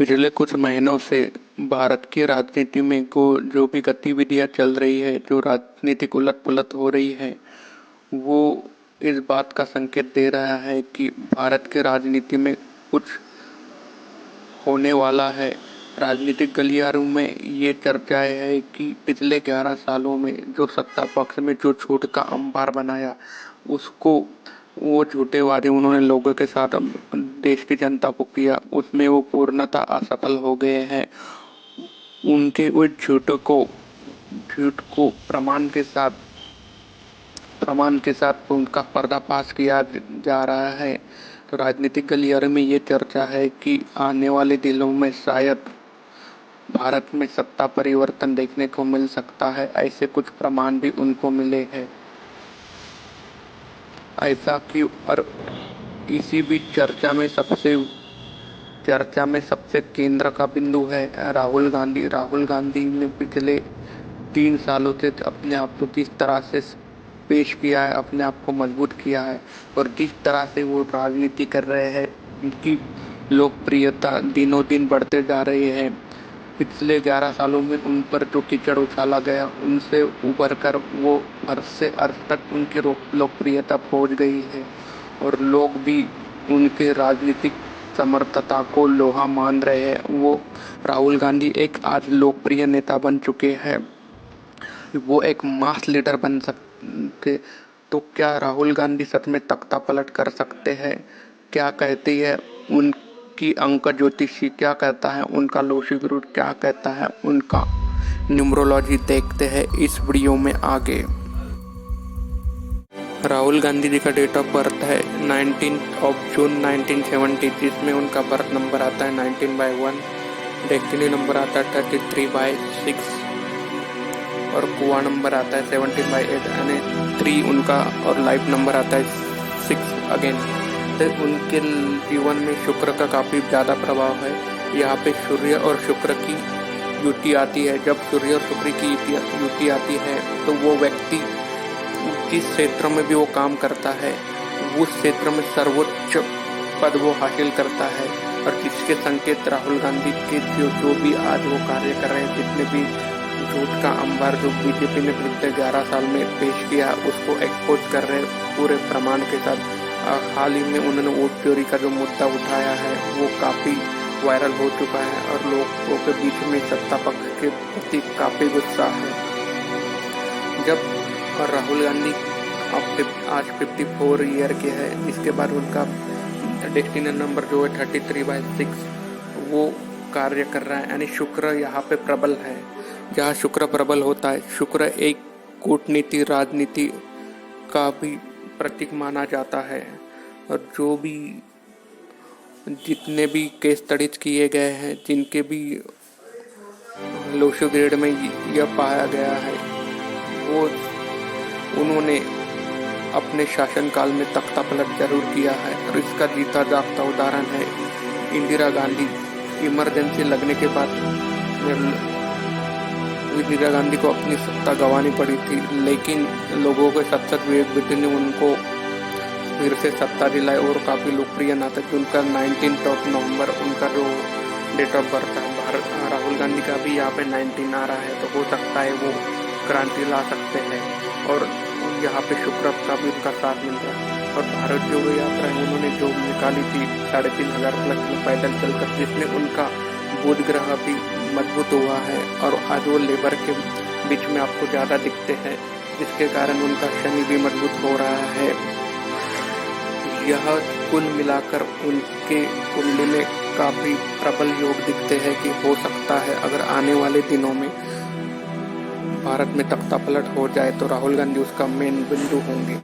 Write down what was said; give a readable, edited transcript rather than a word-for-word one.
पिछले कुछ महीनों से भारत की राजनीति में जो भी गतिविधियां चल रही है, जो राजनीतिक उलट-पुलट हो रही है, वो इस बात का संकेत दे रहा है कि भारत के राजनीति में कुछ होने वाला है। राजनीतिक गलियारों में ये चर्चाएं है कि पिछले 11 सालों में जो सत्ता पक्ष में जो झूठ का अंबार बनाया, उसको वो झूठे वादे उन्होंने लोगों के साथ देश की जनता को किया, उसमें वो पूर्णतः असफल हो गए हैं। उनके उस झूठ को प्रमाण के साथ उनका पर्दाफाश किया जा रहा है। तो राजनीतिक गलियारे में ये चर्चा है कि आने वाले दिनों में शायद भारत में सत्ता परिवर्तन देखने को मिल सकता है। ऐसे कुछ प्रमाण भी उनको मिले हैं। ऐसा कि और इसी बीच चर्चा में सबसे केंद्र का बिंदु है राहुल गांधी। राहुल गांधी ने पिछले 3 सालों से अपने आप को जिस तरह से पेश किया है, अपने आप को मजबूत किया है और जिस तरह से वो राजनीति कर रहे हैं, उनकी लोकप्रियता दिनों दिन बढ़ते जा रही है। पिछले 11 सालों में उन पर जो कीचड़ उछाला गया, उनसे उबर कर वो अर्थ से अर्थ तक उनकी लोकप्रियता पहुंच गई है और लोग भी उनके राजनीतिक समर्थता को लोहा मान रहे हैं। वो राहुल गांधी एक आज लोकप्रिय नेता बन चुके हैं। वो एक मास लीडर बन सकते। तो क्या राहुल गांधी सच में तख्ता पलट कर सकते हैं? क्या कहती है उनकी अंक ज्योतिषी, क्या कहता है उनका लोशी गुरु, क्या कहता है उनका न्यूमरोलॉजी, देखते हैं इस वीडियो में आगे। राहुल गांधी जी का डेट ऑफ बर्थ है 19 जून 1970, जिसमें उनका बर्थ नंबर आता है 19/1, डेस्टिनी नंबर आता है 33/6 और कुआ नंबर आता है 17/8 यानी 3 उनका, और लाइफ नंबर आता है 6 अगेन। तो उनके जीवन में शुक्र का काफ़ी ज़्यादा प्रभाव है। यहाँ पे सूर्य और शुक्र की युति आती है। जब सूर्य और शुक्र की युति आती है तो वो व्यक्ति जिस क्षेत्र में भी वो काम करता है, उस क्षेत्र में सर्वोच्च पद वो हासिल करता है। और जिसके संकेत राहुल गांधी के जो भी आज वो कार्य कर रहे हैं, जितने भी झूठ का अंबार जो बीजेपी ने पिछले 11 साल में पेश किया, उसको एक्सपोज कर रहे पूरे प्रमाण के साथ। हाल ही में उन्होंने वोट चोरी का जो मुद्दा उठाया है, वो काफ़ी वायरल हो चुका है और लोगों के बीच में सत्ता पक्ष के प्रति काफ़ी गुस्सा है। जब राहुल गांधी आज 54 ईयर के हैं, इसके बाद उनका डेस्टिनी नंबर जो है 33/6 वो कार्य कर रहा है, यानी शुक्र यहाँ पे प्रबल है। जहाँ शुक्र प्रबल होता है, शुक्र एक कूटनीति राजनीति का भी प्रतीक माना जाता है। और जो भी जितने भी केस स्टडीज किए गए हैं, जिनके भी लोशो ग्रेड में यह पाया गया है, वो उन्होंने अपने शासनकाल में तख्ता पलट जरूर किया है। और इसका जीता जागता उदाहरण है इंदिरा गांधी। इमरजेंसी लगने के बाद इंदिरा गांधी को अपनी सत्ता गंवानी पड़ी थी, लेकिन लोगों के सतत विवेक ने उनको फिर से सत्ता दिलाई और काफ़ी लोकप्रिय नाटक उनका 19 नवंबर उनका जो डेट ऑफ बर्थ है। राहुल गांधी का भी यहाँ पे 19 आ रहा है, तो हो सकता है वो क्रांति ला सकते हैं। और यहाँ पे शुक्र का भी उनका साथ मिल रहा है। और भारत जोड़ो यात्रा उन्होंने जो निकाली थी 3500 प्लस में पैदल चलकर, जिसमें उनका बुध ग्रह भी मजबूत हुआ है और आज वो लेबर के बीच में आपको ज़्यादा दिखते हैं, जिसके कारण उनका शनि भी मजबूत हो रहा है। यह कुल मिलाकर उनके कुंडली में काफ़ी प्रबल योग दिखते हैं कि हो सकता है अगर आने वाले दिनों में भारत में तख्ता पलट हो जाए तो राहुल गांधी उसका मेन बिंदु होंगे।